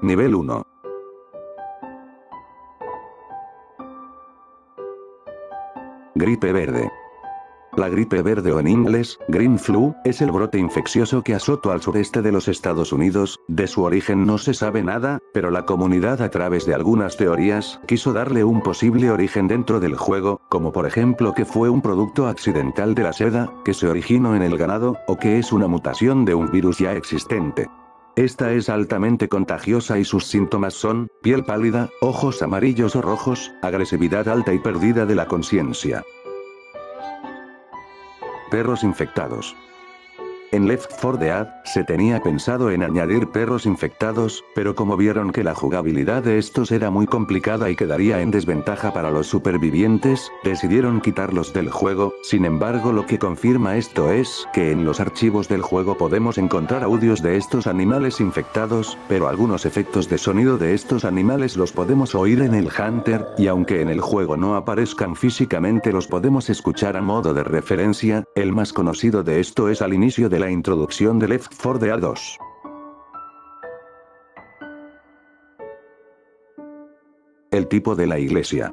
Nivel 1. Gripe verde. La gripe verde o en inglés, Green Flu, es el brote infeccioso que azotó al sureste de los Estados Unidos. De su origen no se sabe nada, pero la comunidad a través de algunas teorías, quiso darle un posible origen dentro del juego, como por ejemplo que fue un producto accidental de la seda, que se originó en el ganado, o que es una mutación de un virus ya existente. Esta es altamente contagiosa y sus síntomas son, piel pálida, ojos amarillos o rojos, agresividad alta y pérdida de la conciencia. Perros infectados. En Left 4 Dead, se tenía pensado en añadir perros infectados, pero como vieron que la jugabilidad de estos era muy complicada y quedaría en desventaja para los supervivientes, decidieron quitarlos del juego. Sin embargo, lo que confirma esto es que en los archivos del juego podemos encontrar audios de estos animales infectados, pero algunos efectos de sonido de estos animales los podemos oír en el Hunter, y aunque en el juego no aparezcan físicamente los podemos escuchar a modo de referencia. El más conocido de esto es al inicio de la introducción de Left 4 Dead 2. El tipo de la iglesia.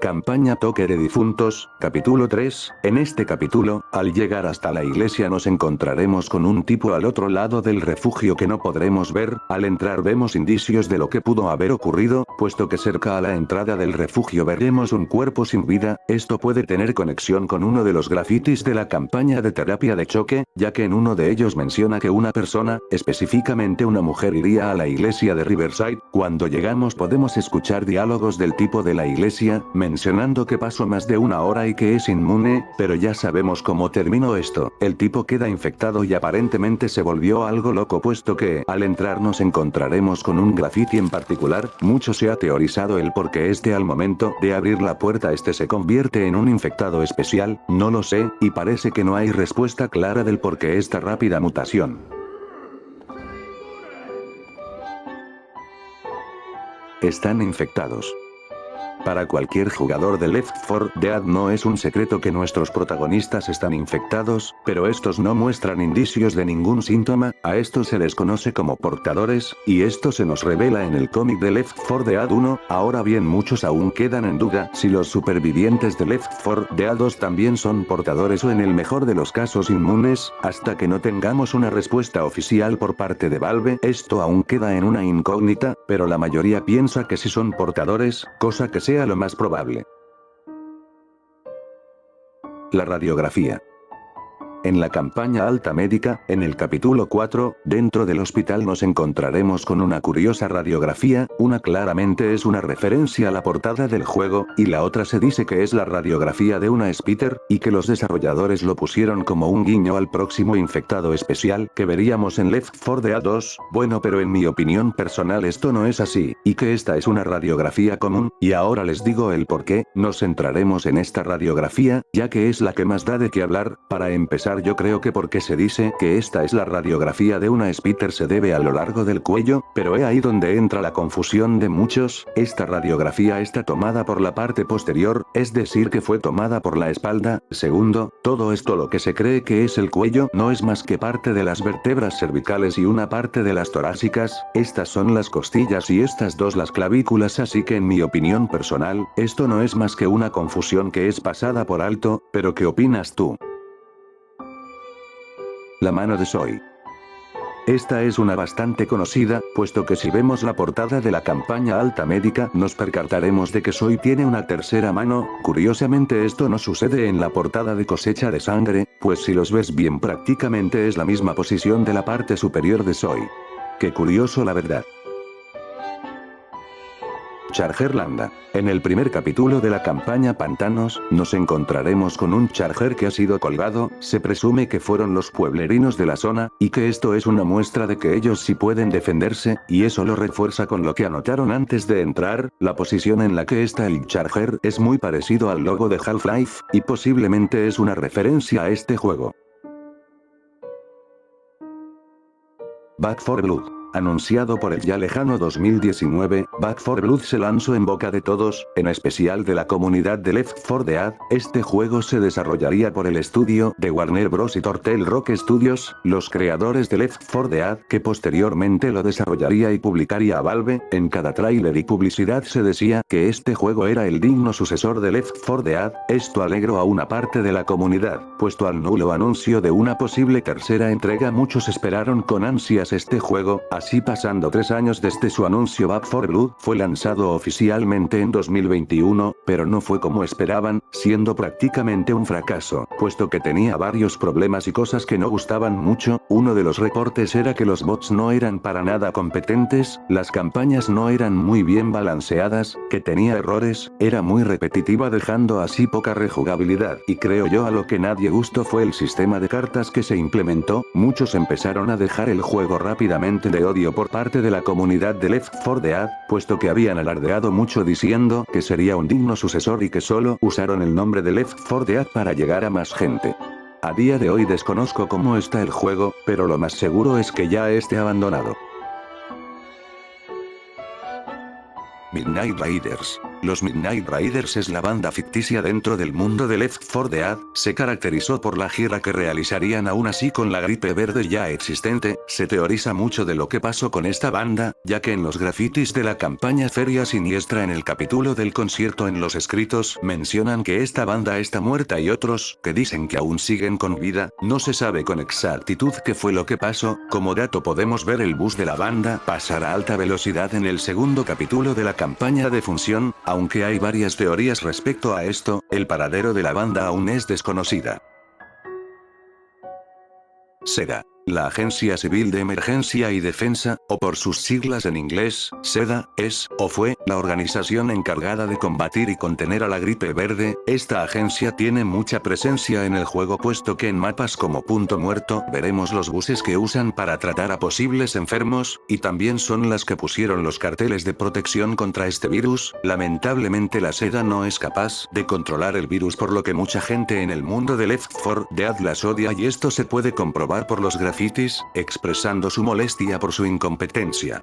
Campaña Toque de Difuntos, capítulo 3. En este capítulo, al llegar hasta la iglesia nos encontraremos con un tipo al otro lado del refugio que no podremos ver. Al entrar vemos indicios de lo que pudo haber ocurrido, puesto que cerca a la entrada del refugio veremos un cuerpo sin vida. Esto puede tener conexión con uno de los grafitis de la campaña de terapia de choque, ya que en uno de ellos menciona que una persona, específicamente una mujer, iría a la iglesia de Riverside. Cuando llegamos podemos escuchar diálogos del tipo de la iglesia, mencionando que pasó más de una hora y que es inmune, pero ya sabemos cómo terminó esto. El tipo queda infectado y aparentemente se volvió algo loco, puesto que, al entrar nos encontraremos con un graffiti en particular. Mucho se ha teorizado el por qué al momento de abrir la puerta se convierte en un infectado especial. No lo sé, y parece que no hay respuesta clara del por qué esta rápida mutación. Están infectados. Para cualquier jugador de Left 4 Dead no es un secreto que nuestros protagonistas están infectados, pero estos no muestran indicios de ningún síntoma. A estos se les conoce como portadores, y esto se nos revela en el cómic de Left 4 Dead 1. Ahora bien, muchos aún quedan en duda si los supervivientes de Left 4 Dead 2 también son portadores o en el mejor de los casos inmunes. Hasta que no tengamos una respuesta oficial por parte de Valve, esto aún queda en una incógnita, pero la mayoría piensa que sí son portadores, cosa que sea lo más probable. La radiografía. En la campaña alta médica, en el capítulo 4, dentro del hospital nos encontraremos con una curiosa radiografía. Una claramente es una referencia a la portada del juego, y la otra se dice que es la radiografía de una Spitter, y que los desarrolladores lo pusieron como un guiño al próximo infectado especial que veríamos en Left 4 Dead 2. Bueno, pero en mi opinión personal esto no es así, y que esta es una radiografía común, y ahora les digo el por qué. Nos centraremos en esta radiografía, ya que es la que más da de qué hablar. Para empezar, yo creo que porque se dice que esta es la radiografía de una Spitter se debe a lo largo del cuello, pero es ahí donde entra la confusión de muchos. Esta radiografía está tomada por la parte posterior, es decir que fue tomada por la espalda. Segundo, todo esto lo que se cree que es el cuello no es más que parte de las vértebras cervicales y una parte de las torácicas. Estas son las costillas y estas dos las clavículas, así que en mi opinión personal, esto no es más que una confusión que es pasada por alto. Pero ¿qué opinas tú? La mano de Zoe. Esta es una bastante conocida, puesto que si vemos la portada de la campaña alta médica nos percataremos de que Zoe tiene una tercera mano. Curiosamente esto no sucede en la portada de Cosecha de Sangre, pues si los ves bien prácticamente es la misma posición de la parte superior de Zoe. Qué curioso la verdad. Charger Lambda. En el primer capítulo de la campaña Pantanos, nos encontraremos con un Charger que ha sido colgado. Se presume que fueron los pueblerinos de la zona, y que esto es una muestra de que ellos sí pueden defenderse, y eso lo refuerza con lo que anotaron antes de entrar. La posición en la que está el Charger es muy parecido al logo de Half-Life, y posiblemente es una referencia a este juego. Back 4 Blood. Anunciado por el ya lejano 2019, Back 4 Blood se lanzó en boca de todos, en especial de la comunidad de Left 4 Dead. Este juego se desarrollaría por el estudio de Warner Bros. Y Turtle Rock Studios, los creadores de Left 4 Dead, que posteriormente lo desarrollaría y publicaría a Valve. En cada tráiler y publicidad se decía que este juego era el digno sucesor de Left 4 Dead. Esto alegró a una parte de la comunidad, puesto al nulo anuncio de una posible tercera entrega muchos esperaron con ansias este juego. Así pasando 3 años desde su anuncio, Back 4 Blood fue lanzado oficialmente en 2021, pero no fue como esperaban, siendo prácticamente un fracaso, puesto que tenía varios problemas y cosas que no gustaban mucho. Uno de los reportes era que los bots no eran para nada competentes, las campañas no eran muy bien balanceadas, que tenía errores, era muy repetitiva dejando así poca rejugabilidad, y creo yo a lo que nadie gustó fue el sistema de cartas que se implementó. Muchos empezaron a dejar el juego rápidamente de odio por parte de la comunidad de Left 4 Dead, puesto que habían alardeado mucho diciendo que sería un digno sucesor y que solo usaron el nombre de Left 4 Dead para llegar a más gente. A día de hoy desconozco cómo está el juego, pero lo más seguro es que ya esté abandonado. Midnight Raiders. Los Midnight Raiders es la banda ficticia dentro del mundo de Left 4 Dead, se caracterizó por la gira que realizarían aún así con la gripe verde ya existente. Se teoriza mucho de lo que pasó con esta banda, ya que en los grafitis de la campaña Feria Siniestra en el capítulo del concierto en los escritos mencionan que esta banda está muerta y otros que dicen que aún siguen con vida. No se sabe con exactitud qué fue lo que pasó. Como dato podemos ver el bus de la banda pasar a alta velocidad en el segundo capítulo de la campaña de función. Aunque hay varias teorías respecto a esto, el paradero de la banda aún es desconocida. SEDA. La Agencia Civil de Emergencia y Defensa, o por sus siglas en inglés, SEDA, es, o fue, la organización encargada de combatir y contener a la gripe verde. Esta agencia tiene mucha presencia en el juego puesto que en mapas como Punto Muerto veremos los buses que usan para tratar a posibles enfermos, y también son las que pusieron los carteles de protección contra este virus. Lamentablemente la SEDA no es capaz de controlar el virus, por lo que mucha gente en el mundo de Left 4 Dead las odia, y esto se puede comprobar por los grafitis, expresando su molestia por su incompetencia.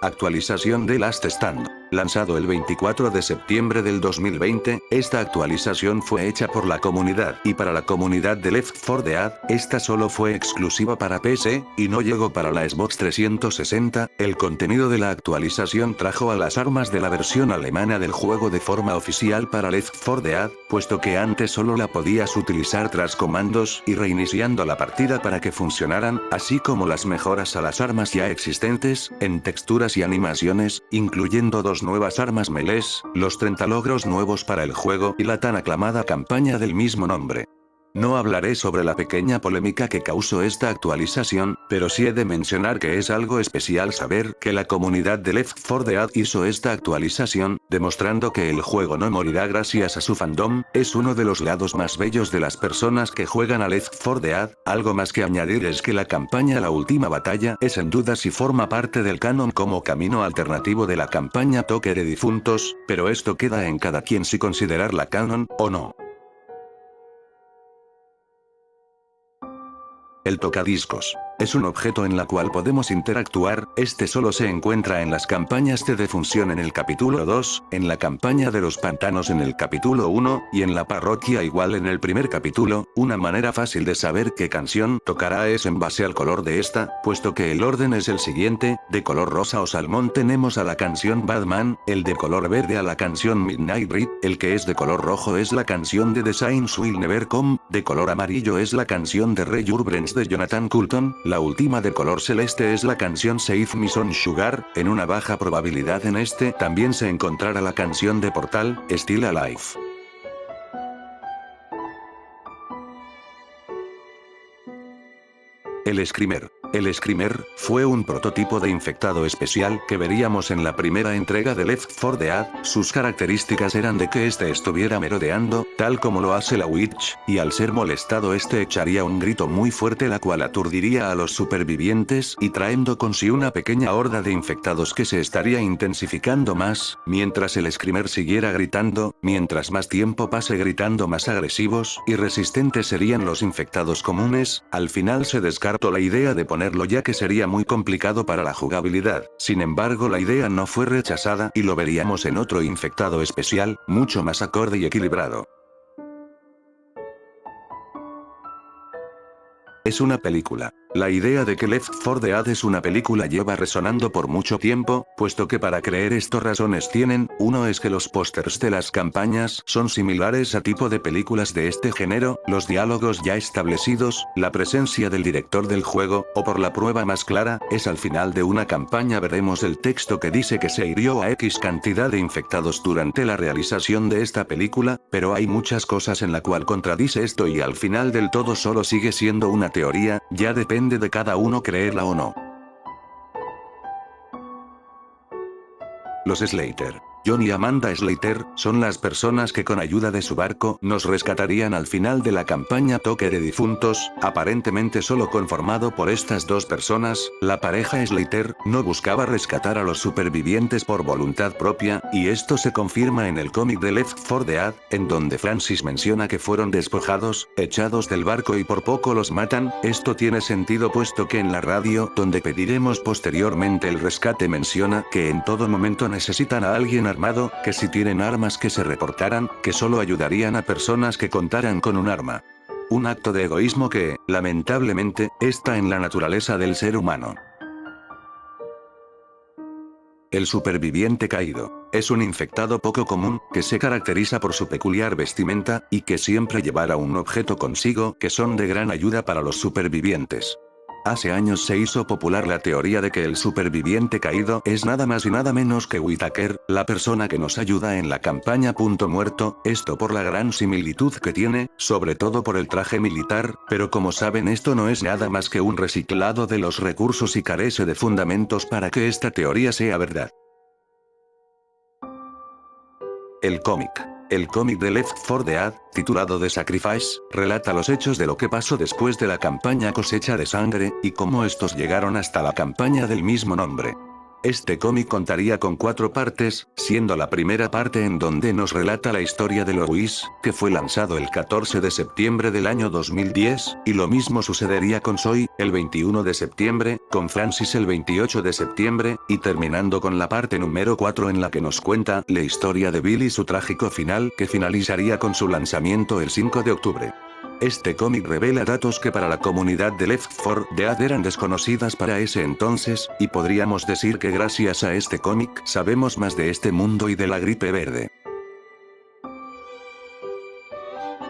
Actualización de Last Stand. Lanzado el 24 de septiembre del 2020, esta actualización fue hecha por la comunidad y para la comunidad de Left 4 Dead. Esta solo fue exclusiva para PC, y no llegó para la Xbox 360. El contenido de la actualización trajo a las armas de la versión alemana del juego de forma oficial para Left 4 Dead, puesto que antes solo la podías utilizar tras comandos y reiniciando la partida para que funcionaran, así como las mejoras a las armas ya existentes, en texturas y animaciones, incluyendo 2 nuevas armas melees, los 30 logros nuevos para el juego y la tan aclamada campaña del mismo nombre. No hablaré sobre la pequeña polémica que causó esta actualización, pero sí he de mencionar que es algo especial saber que la comunidad de Left 4 Dead hizo esta actualización, demostrando que el juego no morirá gracias a su fandom. Es uno de los lados más bellos de las personas que juegan a Left 4 Dead. Algo más que añadir es que la campaña La Última Batalla es en duda si forma parte del canon como camino alternativo de la campaña Toque de Difuntos, pero esto queda en cada quien si considerarla canon o no. El tocadiscos. Es un objeto en la cual podemos interactuar. Este solo se encuentra en las campañas de defunción en el capítulo 2, en la campaña de los pantanos en el capítulo 1, y en la parroquia igual en el primer capítulo. Una manera fácil de saber qué canción tocará es en base al color de esta, puesto que el orden es el siguiente: de color rosa o salmón tenemos a la canción Batman, el de color verde a la canción Midnight Ride, el que es de color rojo es la canción de The Saints Will Never Come, de color amarillo es la canción de Ray Urbans de Jonathan Coulton, la última de color celeste es la canción Save Me Son Sugar. En una baja probabilidad en este también se encontrará la canción de Portal, Still Alive. El Screamer. El Screamer fue un prototipo de infectado especial que veríamos en la primera entrega de Left 4 Dead. Sus características eran de que este estuviera merodeando, tal como lo hace la Witch, y al ser molestado este echaría un grito muy fuerte la cual aturdiría a los supervivientes y traendo con sí una pequeña horda de infectados que se estaría intensificando más, mientras el Screamer siguiera gritando. Mientras más tiempo pase gritando, más agresivos y resistentes serían los infectados comunes. Al final se descartó la idea de ponerlo ya que sería muy complicado para la jugabilidad. Sin embargo, la idea no fue rechazada y lo veríamos en otro infectado especial, mucho más acorde y equilibrado. Es una película. La idea de que Left 4 Dead es una película lleva resonando por mucho tiempo, puesto que para creer esto razones tienen. Uno es que los pósters de las campañas son similares a tipo de películas de este género, los diálogos ya establecidos, la presencia del director del juego, o por la prueba más clara, es al final de una campaña veremos el texto que dice que se hirió a X cantidad de infectados durante la realización de esta película, pero hay muchas cosas en la cual contradice esto y al final del todo solo sigue siendo una teoría, ya depende de cada uno creerla o no. Los Slater. John y Amanda Slater son las personas que con ayuda de su barco nos rescatarían al final de la campaña Toque de Difuntos, aparentemente solo conformado por estas dos personas. La pareja Slater no buscaba rescatar a los supervivientes por voluntad propia, y esto se confirma en el cómic de Left 4 Dead, en donde Francis menciona que fueron despojados, echados del barco y por poco los matan. Esto tiene sentido puesto que en la radio, donde pediremos posteriormente el rescate, menciona que en todo momento necesitan a alguien armado, que si tienen armas que se reportaran, que solo ayudarían a personas que contaran con un arma. Un acto de egoísmo que, lamentablemente, está en la naturaleza del ser humano. El superviviente caído. Es un infectado poco común, que se caracteriza por su peculiar vestimenta, y que siempre llevará un objeto consigo que son de gran ayuda para los supervivientes. Hace años se hizo popular la teoría de que el superviviente caído es nada más y nada menos que Whitaker, la persona que nos ayuda en la campaña Punto Muerto, esto por la gran similitud que tiene, sobre todo por el traje militar, pero como saben esto no es nada más que un reciclado de los recursos y carece de fundamentos para que esta teoría sea verdad. El cómic. El cómic de Left 4 Dead, titulado The Sacrifice, relata los hechos de lo que pasó después de la campaña Cosecha de Sangre, y cómo estos llegaron hasta la campaña del mismo nombre. Este cómic contaría con 4 partes, siendo la primera parte en donde nos relata la historia de Louis, que fue lanzado el 14 de septiembre del año 2010, y lo mismo sucedería con Zoe, el 21 de septiembre, con Francis el 28 de septiembre, y terminando con la parte número 4 en la que nos cuenta la historia de Bill y su trágico final, que finalizaría con su lanzamiento el 5 de octubre. Este cómic revela datos que para la comunidad de Left 4 Dead eran desconocidas para ese entonces, y podríamos decir que gracias a este cómic sabemos más de este mundo y de la gripe verde.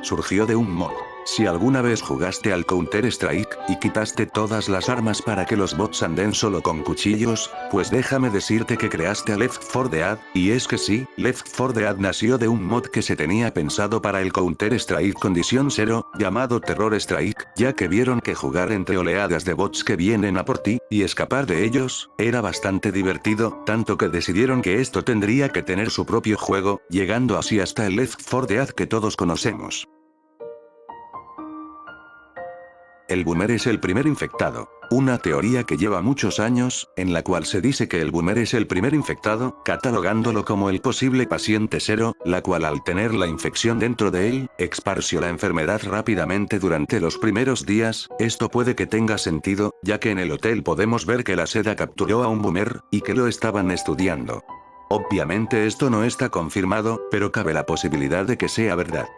Surgió de un mod. Si alguna vez jugaste al Counter-Strike, y quitaste todas las armas para que los bots anden solo con cuchillos, pues déjame decirte que creaste a Left 4 Dead, y es que sí, Left 4 Dead nació de un mod que se tenía pensado para el Counter-Strike Condition 0, llamado Terror Strike, ya que vieron que jugar entre oleadas de bots que vienen a por ti, y escapar de ellos, era bastante divertido, tanto que decidieron que esto tendría que tener su propio juego, llegando así hasta el Left 4 Dead que todos conocemos. El boomer es el primer infectado. Una teoría que lleva muchos años, en la cual se dice que el boomer es el primer infectado, catalogándolo como el posible paciente cero, la cual al tener la infección dentro de él, esparció la enfermedad rápidamente durante los primeros días. Esto puede que tenga sentido, ya que en el hotel podemos ver que la seda capturó a un boomer, y que lo estaban estudiando. Obviamente esto no está confirmado, pero cabe la posibilidad de que sea verdad.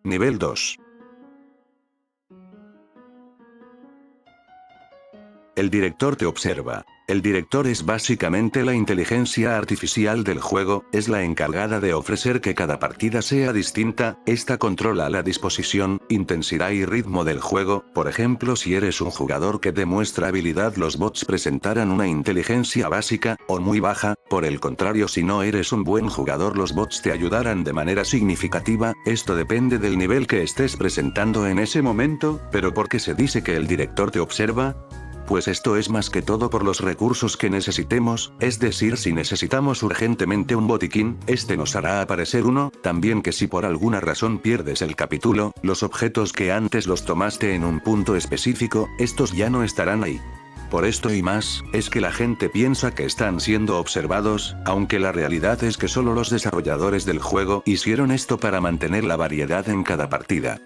Nivel 2. El director te observa. El director es básicamente la inteligencia artificial del juego, es la encargada de ofrecer que cada partida sea distinta, esta controla la disposición, intensidad y ritmo del juego, por ejemplo si eres un jugador que demuestra habilidad los bots presentarán una inteligencia básica, o muy baja, por el contrario si no eres un buen jugador los bots te ayudarán de manera significativa, esto depende del nivel que estés presentando en ese momento, pero ¿por qué se dice que el director te observa? Pues esto es más que todo por los recursos que necesitemos, es decir si necesitamos urgentemente un botiquín, este nos hará aparecer uno, también que si por alguna razón pierdes el capítulo, los objetos que antes los tomaste en un punto específico, estos ya no estarán ahí. Por esto y más, es que la gente piensa que están siendo observados, aunque la realidad es que solo los desarrolladores del juego hicieron esto para mantener la variedad en cada partida.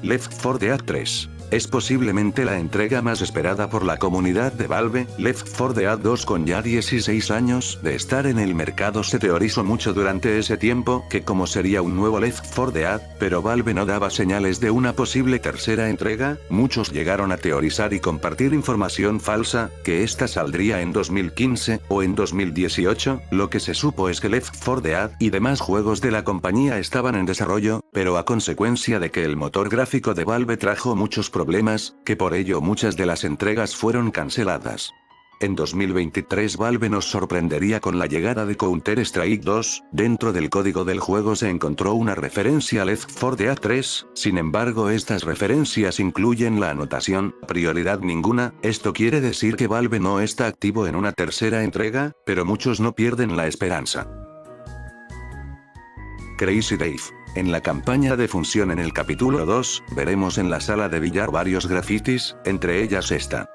Left 4 Dead 3. Es posiblemente la entrega más esperada por la comunidad de Valve. Left 4 Dead 2 con ya 16 años de estar en el mercado se teorizó mucho durante ese tiempo que como sería un nuevo Left 4 Dead, pero Valve no daba señales de una posible tercera entrega, muchos llegaron a teorizar y compartir información falsa, que esta saldría en 2015, o en 2018, lo que se supo es que Left 4 Dead y demás juegos de la compañía estaban en desarrollo, pero a consecuencia de que el motor gráfico de Valve trajo muchos problemas, que por ello muchas de las entregas fueron canceladas. En 2023 Valve nos sorprendería con la llegada de Counter-Strike 2, dentro del código del juego se encontró una referencia a Left 4 Dead 3, sin embargo estas referencias incluyen la anotación, prioridad ninguna, esto quiere decir que Valve no está activo en una tercera entrega, pero muchos no pierden la esperanza. Crazy Dave. En la campaña de función en el capítulo 2, veremos en la sala de billar varios grafitis, entre ellas esta.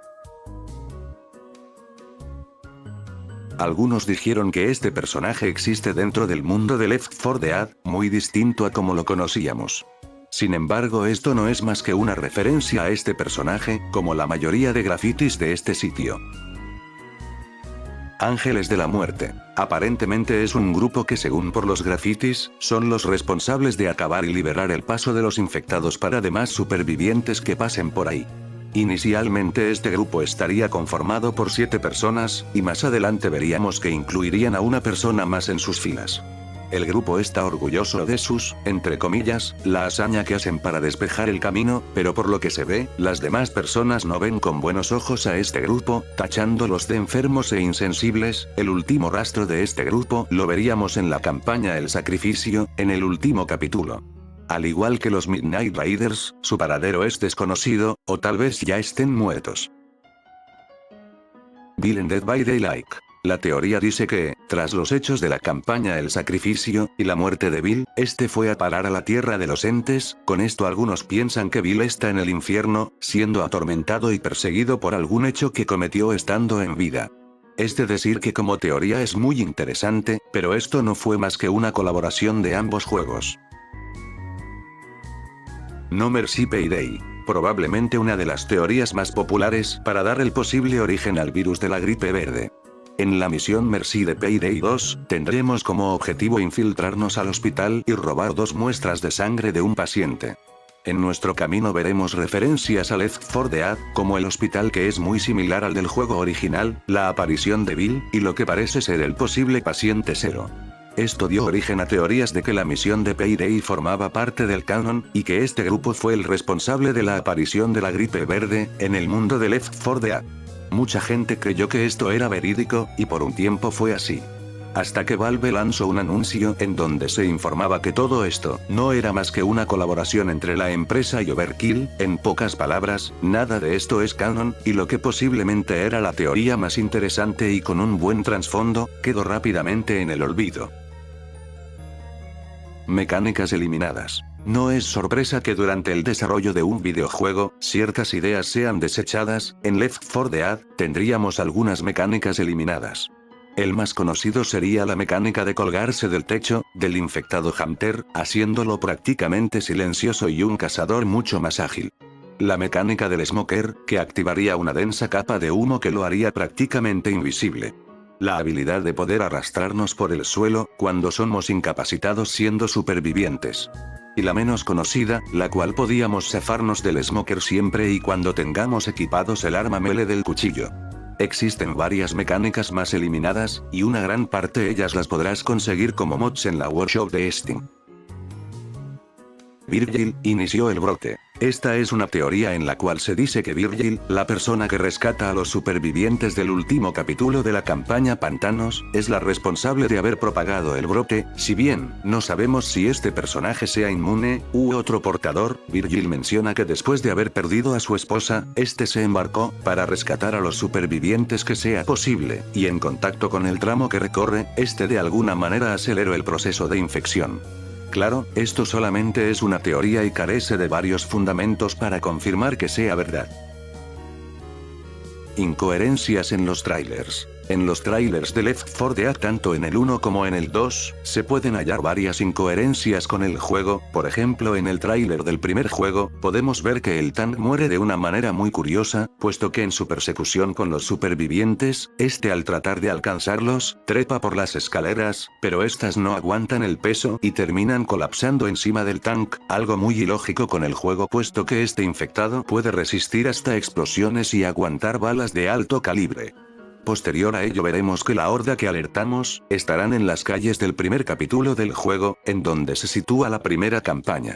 Algunos dijeron que este personaje existe dentro del mundo de Left 4 Dead, muy distinto a como lo conocíamos. Sin embargo esto no es más que una referencia a este personaje, como la mayoría de grafitis de este sitio. Ángeles de la Muerte. Aparentemente es un grupo que según por los grafitis, son los responsables de acabar y liberar el paso de los infectados para demás supervivientes que pasen por ahí. Inicialmente este grupo estaría conformado por 7 personas, y más adelante veríamos que incluirían a una persona más en sus filas. El grupo está orgulloso de sus, entre comillas, la hazaña que hacen para despejar el camino, pero por lo que se ve, las demás personas no ven con buenos ojos a este grupo, tachándolos de enfermos e insensibles. El último rastro de este grupo lo veríamos en la campaña El Sacrificio, en el último capítulo. Al igual que los Midnight Riders, su paradero es desconocido, o tal vez ya estén muertos. Bill en Dead by Daylight. La teoría dice que, tras los hechos de la campaña El Sacrificio, y la muerte de Bill, este fue a parar a la tierra de los entes, con esto algunos piensan que Bill está en el infierno, siendo atormentado y perseguido por algún hecho que cometió estando en vida. Es de decir que como teoría es muy interesante, pero esto no fue más que una colaboración de ambos juegos. No Mercy Payday. Probablemente una de las teorías más populares para dar el posible origen al virus de la gripe verde. En la misión Mercy de Payday 2, tendremos como objetivo infiltrarnos al hospital y robar 2 muestras de sangre de un paciente. En nuestro camino veremos referencias a Left 4 Dead, como el hospital que es muy similar al del juego original, la aparición de Bill, y lo que parece ser el posible paciente cero. Esto dio origen a teorías de que la misión de Payday formaba parte del canon, y que este grupo fue el responsable de la aparición de la gripe verde, en el mundo de Left 4 Dead. Mucha gente creyó que esto era verídico, y por un tiempo fue así. Hasta que Valve lanzó un anuncio en donde se informaba que todo esto no era más que una colaboración entre la empresa y Overkill, en pocas palabras, nada de esto es canon, y lo que posiblemente era la teoría más interesante y con un buen trasfondo, quedó rápidamente en el olvido. Mecánicas eliminadas. No es sorpresa que durante el desarrollo de un videojuego, ciertas ideas sean desechadas. En Left 4 Dead, tendríamos algunas mecánicas eliminadas. El más conocido sería la mecánica de colgarse del techo, del infectado Hunter, haciéndolo prácticamente silencioso y un cazador mucho más ágil. La mecánica del Smoker, que activaría una densa capa de humo que lo haría prácticamente invisible. La habilidad de poder arrastrarnos por el suelo, cuando somos incapacitados siendo supervivientes. Y la menos conocida, la cual podíamos zafarnos del smoker siempre y cuando tengamos equipados el arma melee del cuchillo. Existen varias mecánicas más eliminadas, y una gran parte de ellas las podrás conseguir como mods en la workshop de Steam. Virgil inició el brote. Esta es una teoría en la cual se dice que Virgil, la persona que rescata a los supervivientes del último capítulo de la campaña Pantanos, es la responsable de haber propagado el brote. Si bien no sabemos si este personaje sea inmune u otro portador, Virgil menciona que después de haber perdido a su esposa, este se embarcó para rescatar a los supervivientes que sea posible, y en contacto con el tramo que recorre, este de alguna manera aceleró el proceso de infección. Claro, esto solamente es una teoría y carece de varios fundamentos para confirmar que sea verdad. Incoherencias en los trailers. En los trailers de Left 4 Dead tanto en el 1 como en el 2, se pueden hallar varias incoherencias con el juego. Por ejemplo, en el tráiler del primer juego, podemos ver que el tank muere de una manera muy curiosa, puesto que en su persecución con los supervivientes, al tratar de alcanzarlos, trepa por las escaleras, pero estas no aguantan el peso y terminan colapsando encima del tank, algo muy ilógico con el juego puesto que este infectado puede resistir hasta explosiones y aguantar balas de alto calibre. Posterior a ello veremos que la horda que alertamos, estarán en las calles del primer capítulo del juego, en donde se sitúa la primera campaña.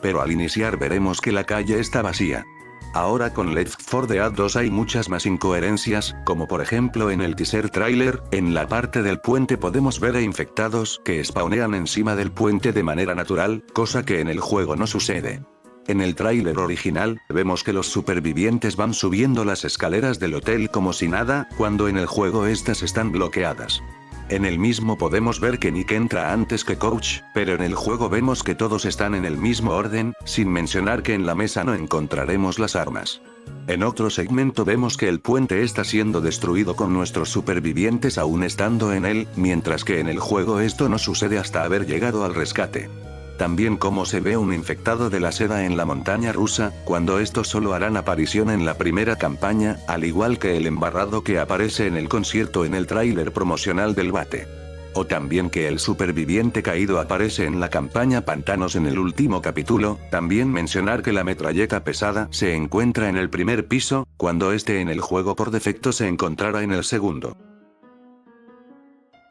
Pero al iniciar veremos que la calle está vacía. Ahora con Left 4 Dead 2 hay muchas más incoherencias, como por ejemplo en el teaser trailer, en la parte del puente podemos ver a infectados que spawnean encima del puente de manera natural, cosa que en el juego no sucede. En el tráiler original, vemos que los supervivientes van subiendo las escaleras del hotel como si nada, cuando en el juego estas están bloqueadas. En el mismo podemos ver que Nick entra antes que Coach, pero en el juego vemos que todos están en el mismo orden, sin mencionar que en la mesa no encontraremos las armas. En otro segmento vemos que el puente está siendo destruido con nuestros supervivientes aún estando en él, mientras que en el juego esto no sucede hasta haber llegado al rescate. También como se ve un infectado de la seda en la montaña rusa, cuando estos solo harán aparición en la primera campaña, al igual que el embarrado que aparece en el concierto en el tráiler promocional del bate. O también que el superviviente caído aparece en la campaña Pantanos en el último capítulo. También mencionar que la metralleta pesada se encuentra en el primer piso, cuando en el juego por defecto se encontrará en el segundo.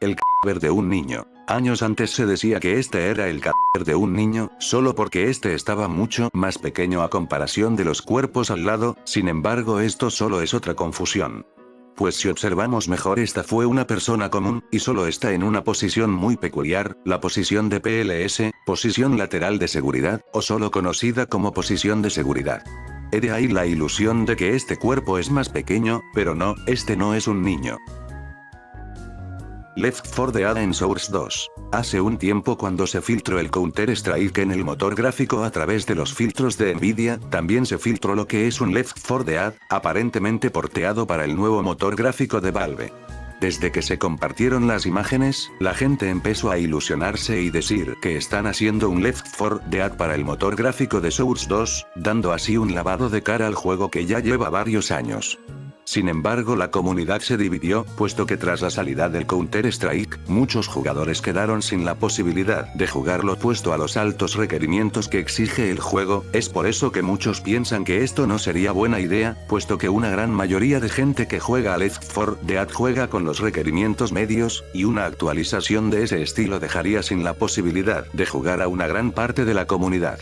El cadáver de un niño. Años antes se decía que este era el cadáver de un niño, solo porque estaba mucho más pequeño a comparación de los cuerpos al lado. Sin embargo, esto solo es otra confusión. Pues si observamos mejor, esta fue una persona común, y solo está en una posición muy peculiar, la posición de PLS, posición lateral de seguridad, o solo conocida como posición de seguridad. He de ahí la ilusión de que este cuerpo es más pequeño, pero no, no es un niño. Left 4 Dead en Source 2. Hace un tiempo cuando se filtró el Counter-Strike en el motor gráfico a través de los filtros de Nvidia, también se filtró lo que es un Left 4 Dead, aparentemente porteado para el nuevo motor gráfico de Valve. Desde que se compartieron las imágenes, la gente empezó a ilusionarse y decir que están haciendo un Left 4 Dead para el motor gráfico de Source 2, dando así un lavado de cara al juego que ya lleva varios años. Sin embargo, la comunidad se dividió, puesto que tras la salida del Counter-Strike, muchos jugadores quedaron sin la posibilidad de jugarlo puesto a los altos requerimientos que exige el juego. Es por eso que muchos piensan que esto no sería buena idea, puesto que una gran mayoría de gente que juega a Left 4 Dead juega con los requerimientos medios, y una actualización de ese estilo dejaría sin la posibilidad de jugar a una gran parte de la comunidad.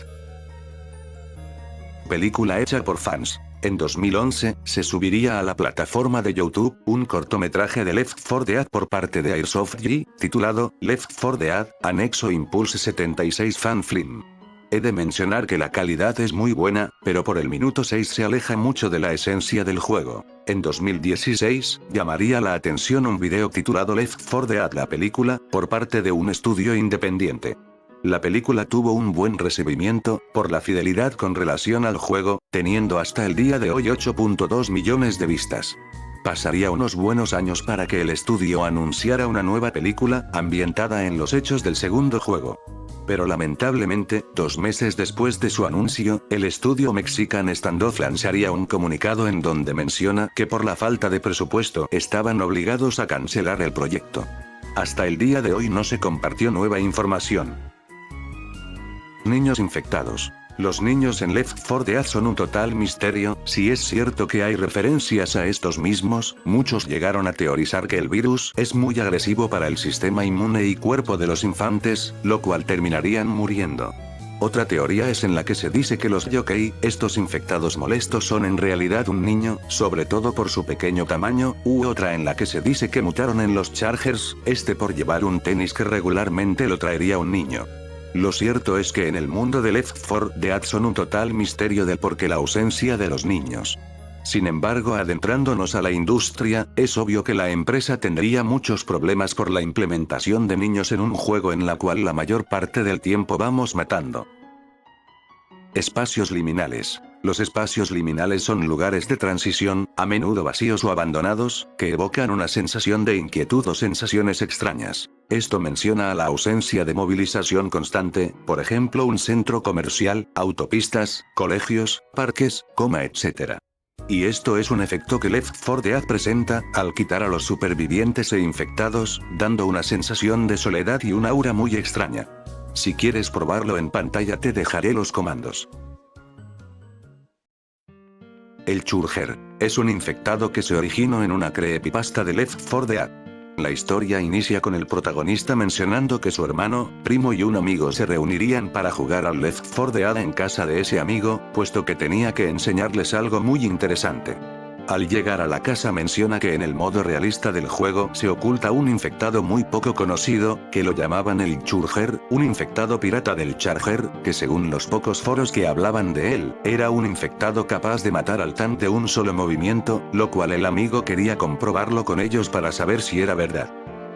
Película hecha por fans. En 2011, se subiría a la plataforma de YouTube, un cortometraje de Left 4 Dead por parte de Airsoft G, titulado, Left 4 Dead, Anexo Impulse 76 Fan Film. He de mencionar que la calidad es muy buena, pero por el minuto 6 se aleja mucho de la esencia del juego. En 2016, llamaría la atención un video titulado Left 4 Dead la película, por parte de un estudio independiente. La película tuvo un buen recibimiento, por la fidelidad con relación al juego, teniendo hasta el día de hoy 8.2 millones de vistas. Pasaría unos buenos años para que el estudio anunciara una nueva película, ambientada en los hechos del segundo juego. Pero lamentablemente, 2 meses después de su anuncio, el estudio Mexican Standoff lanzaría un comunicado en donde menciona que por la falta de presupuesto estaban obligados a cancelar el proyecto. Hasta el día de hoy no se compartió nueva información. Niños infectados. Los niños en Left 4 Dead son un total misterio. Si es cierto que hay referencias a estos mismos, muchos llegaron a teorizar que el virus es muy agresivo para el sistema inmune y cuerpo de los infantes, lo cual terminarían muriendo. Otra teoría es en la que se dice que los yokai, estos infectados molestos, son en realidad un niño, sobre todo por su pequeño tamaño, u otra en la que se dice que mutaron en los Chargers, por llevar un tenis que regularmente lo traería un niño. Lo cierto es que en el mundo de Left 4 Dead son un total misterio del por qué la ausencia de los niños. Sin embargo, adentrándonos a la industria, es obvio que la empresa tendría muchos problemas por la implementación de niños en un juego en la cual la mayor parte del tiempo vamos matando. Espacios liminales. Los espacios liminales son lugares de transición, a menudo vacíos o abandonados, que evocan una sensación de inquietud o sensaciones extrañas. Esto menciona a la ausencia de movilización constante, por ejemplo un centro comercial, autopistas, colegios, parques, etc. Y esto es un efecto que Left 4 Dead presenta, al quitar a los supervivientes e infectados, dando una sensación de soledad y un aura muy extraña. Si quieres probarlo en pantalla te dejaré los comandos. El Churger. Es un infectado que se originó en una creepypasta de Left 4 Dead. La historia inicia con el protagonista mencionando que su hermano, primo y un amigo se reunirían para jugar al Left 4 Dead en casa de ese amigo, puesto que tenía que enseñarles algo muy interesante. Al llegar a la casa menciona que en el modo realista del juego se oculta un infectado muy poco conocido, que lo llamaban el Churger, un infectado pirata del Charger, que según los pocos foros que hablaban de él, era un infectado capaz de matar al tanque de un solo movimiento, lo cual el amigo quería comprobarlo con ellos para saber si era verdad.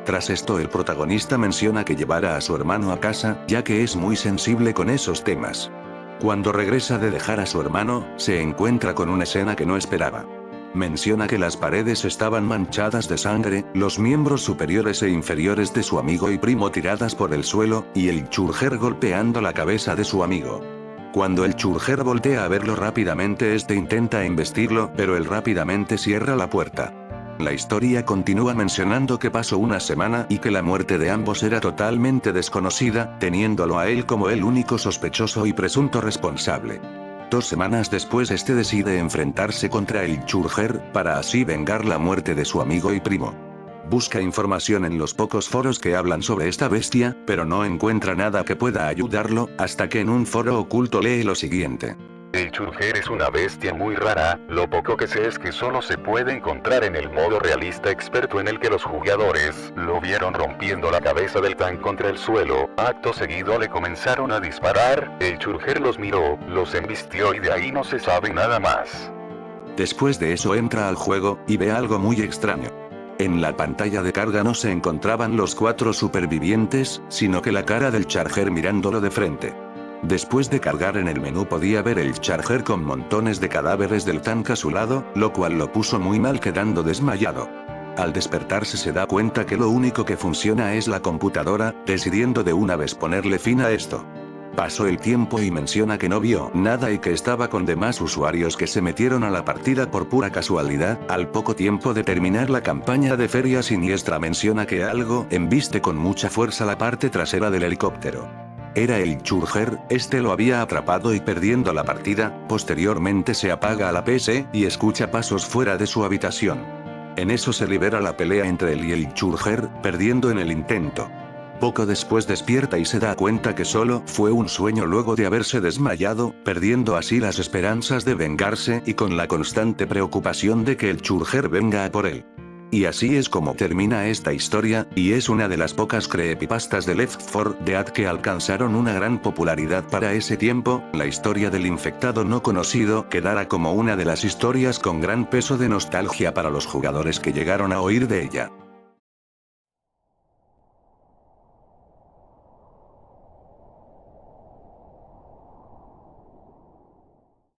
Tras esto el protagonista menciona que llevará a su hermano a casa, ya que es muy sensible con esos temas. Cuando regresa de dejar a su hermano, se encuentra con una escena que no esperaba. Menciona que las paredes estaban manchadas de sangre, los miembros superiores e inferiores de su amigo y primo tiradas por el suelo, y el Churger golpeando la cabeza de su amigo. Cuando el Churger voltea a verlo rápidamente, intenta embestirlo, pero él rápidamente cierra la puerta. La historia continúa mencionando que pasó una semana y que la muerte de ambos era totalmente desconocida, teniéndolo a él como el único sospechoso y presunto responsable. 2 semanas después decide enfrentarse contra el Churger, para así vengar la muerte de su amigo y primo. Busca información en los pocos foros que hablan sobre esta bestia, pero no encuentra nada que pueda ayudarlo, hasta que en un foro oculto lee lo siguiente. El Churger es una bestia muy rara, lo poco que sé es que solo se puede encontrar en el modo realista experto en el que los jugadores lo vieron rompiendo la cabeza del tanque contra el suelo, acto seguido le comenzaron a disparar, el Churger los miró, los embistió y de ahí no se sabe nada más. Después de eso entra al juego, y ve algo muy extraño. En la pantalla de carga no se encontraban los 4 supervivientes, sino que la cara del Charger mirándolo de frente. Después de cargar en el menú podía ver el Charger con montones de cadáveres del tanque a su lado, lo cual lo puso muy mal quedando desmayado. Al despertarse se da cuenta que lo único que funciona es la computadora, decidiendo de una vez ponerle fin a esto. Pasó el tiempo y menciona que no vio nada y que estaba con demás usuarios que se metieron a la partida por pura casualidad. Al poco tiempo de terminar la campaña de Feria Siniestra menciona que algo embiste con mucha fuerza la parte trasera del helicóptero. Era el Churger, lo había atrapado y perdiendo la partida, posteriormente se apaga a la PC y escucha pasos fuera de su habitación. En eso se libera la pelea entre él y el Churger, perdiendo en el intento. Poco después despierta y se da cuenta que solo fue un sueño luego de haberse desmayado, perdiendo así las esperanzas de vengarse y con la constante preocupación de que el Churger venga a por él. Y así es como termina esta historia, y es una de las pocas creepypastas de Left 4 Dead que alcanzaron una gran popularidad para ese tiempo. La historia del infectado no conocido quedará como una de las historias con gran peso de nostalgia para los jugadores que llegaron a oír de ella.